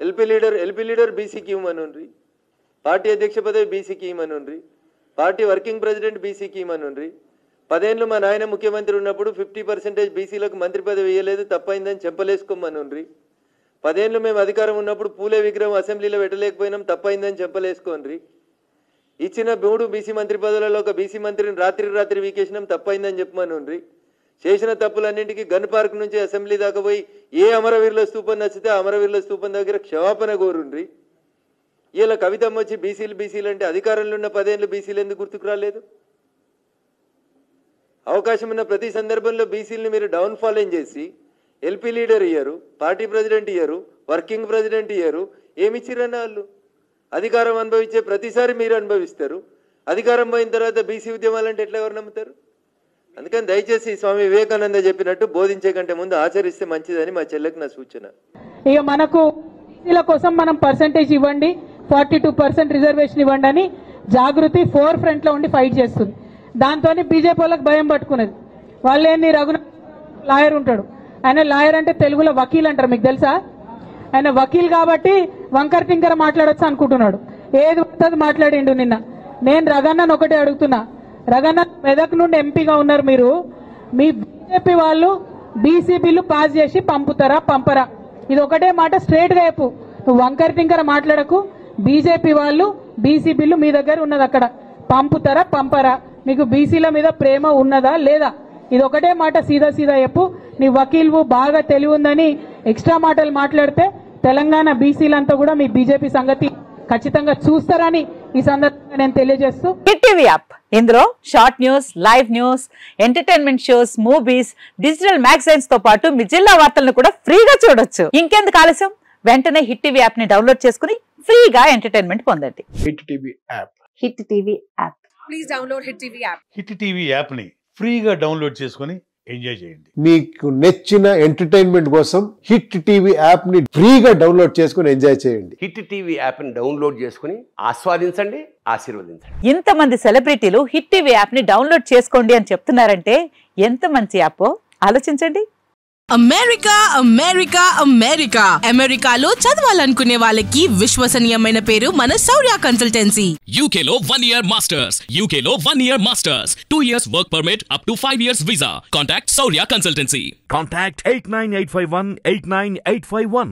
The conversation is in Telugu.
ఎల్పీ లీడర్ బీసీకి ఇవ్వమనుండ్రి, పార్టీ అధ్యక్ష పదవి బీసీకి ఇవ్వమనుండ్రి, పార్టీ వర్కింగ్ ప్రెసిడెంట్ బీసీకి ఇవ్వమనుండ్రి. 10 ఏళ్ళు మా నాయన ముఖ్యమంత్రి ఉన్నప్పుడు 50% బీసీలకు మంత్రి పదవి ఇవ్వలేదు, తప్పైందని చెంపలేసుకోమనుండ్రి. 10 ఏళ్ళు మేము అధికారం ఉన్నప్పుడు పూలే విగ్రహం అసెంబ్లీలో పెట్టలేకపోయినాం, తప్పైందని చెంపలేసుకోండ్రి. ఇచ్చిన 3 బీసీ మంత్రి పదవులలో ఒక బీసీ మంత్రిని రాత్రి వీకేసినాం, తప్పైందని చెప్పమనుండ్రి. చేసిన తప్పులన్నింటికి గన్ పార్క్ నుంచి అసెంబ్లీ దాకా పోయి ఏ అమరవీరుల స్తూపం నచ్చితే అమరవీరుల స్తూపం దగ్గర క్షమాపణ కోరుండ్రి. ఇలా కవితమ్మ వచ్చి బీసీలు అంటే అధికారంలో ఉన్న 10 ఏళ్ళు బీసీలు ఎందుకు గుర్తుకు రాలేదు? అవకాశం ఉన్న ప్రతి సందర్భంలో బీసీలని మీరు డౌన్ఫాల్ చేసి ఎల్పీ లీడర్ ఇయ్యరు, పార్టీ ప్రెసిడెంట్ ఇయ్యరు, వర్కింగ్ ప్రెసిడెంట్ ఇయ్యరు. ఏమిచ్చిరన్న వాళ్ళు? అధికారం అనుభవించే ప్రతిసారి మీరు అనుభవిస్తారు. అధికారం పోయిన తర్వాత బీసీ ఉద్యమాలంటే ఎట్లా ఎవరు నమ్ముతారు? అందుకని దయచేసి స్వామి వివేకానంద చెప్పినట్టు బోధించే కంటే ముందు ఆచరిస్తే మంచిదని మా చెల్లెకి నా సూచన. ఇక మనకు బీసీల కోసం మనం పర్సంటేజ్ ఇవ్వండి, 42% రిజర్వేషన్ ఇవ్వండి అని జాగృతి 4 ఫ్రంట్ లో ఉండి ఫైట్ చేస్తుంది. దాంతో బీజేపీ వాళ్ళకి భయం పట్టుకున్నది. వాళ్ళేంది, రఘునాథ్ లాయర్ ఉంటాడు, ఆయన లాయర్ అంటే తెలుగులో వకీల్ అంటారు, మీకు తెలుసా? ఆయన వకీల్ కాబట్టి వంకర్ టింకర మాట్లాడొచ్చు అనుకుంటున్నాడు. ఏది పడుతుంది మాట్లాడిండు నిన్న. నేను రఘన్నను ఒకటే అడుగుతున్నా, రఘన్న మెదక్ నుండి ఎంపీగా ఉన్నారు మీరు, మీ బీజేపీ వాళ్ళు బీసీ బిల్లు పాస్ చేసి పంపుతారా పంపరా? ఇది ఒకటే మాట స్ట్రేట్ గా చెప్పు. నువ్వు వంకర్ టింకర మాట్లాడకు. బీజేపీ వాళ్ళు బీసీ బిల్లు మీ దగ్గర ఉన్నది, అక్కడ పంపుతారా పంపరా? మీకు బీసీల మీద ప్రేమ ఉన్నదా లేదా? ఇది ఒకటే మాట సీదా చెప్పు. నీ వకీలు బాగా తెలివి ఉందని ఎక్స్ట్రా మాటలు మాట్లాడితే తెలంగాణ బీసీలంతా కూడా మీ బీజేపీ సంగతి ఖచ్చితంగా చూస్తారని ఈ సందర్భంగా నేను తెలియజేస్తూ, హిట్ టీవీ యాప్ ఇందులో short news, live news, entertainment shows, movies, digital magazines తో పాటు మీ జిల్లా వార్తలను కూడా ఫ్రీగా చూడొచ్చు. ఇంకెందుకు ఆలస్యం, వెంటనే హిట్ టీవీ యాప్ ని డౌన్లోడ్ చేసుకుని ఫ్రీగా ఎంటర్టైన్మెంట్ పొందండి. Hit TV app. Hit TV app. Please download hit TV app. Hit TV app ని ఫ్రీగా డౌన్లోడ్ చేసుకుని ఎంజాయ్ చేయండి. మీకు నచ్చిన ఎంటర్టైన్మెంట్ కోసం హిట్ టీవీ యాప్ ని ఫ్రీగా డౌన్లోడ్ చేసుకుని ఎంజాయ్ చేయండి. హిట్ టీవీ యాప్ ని డౌన్లోడ్ చేసుకుని ఆస్వాదించండి, ఆశీర్వదించండి. ఇంతమంది సెలబ్రిటీలు హిట్ టీవీ యాప్ ని డౌన్లోడ్ చేసుకోండి అని చెప్తున్నారంటే ఎంత మంచి యాప్ ఆలోచించండి. అమెరికాలో చదవాలనుకునే వాళ్ళకి విశ్వసనీయమైన పేరు మన శౌర్య కన్సల్టెన్సీ. UK లో 1 year masters, UK లో 1 year masters, 2 years work permit up to 5 years visa. Contact Shaurya Consultancy. Contact 89851 89851.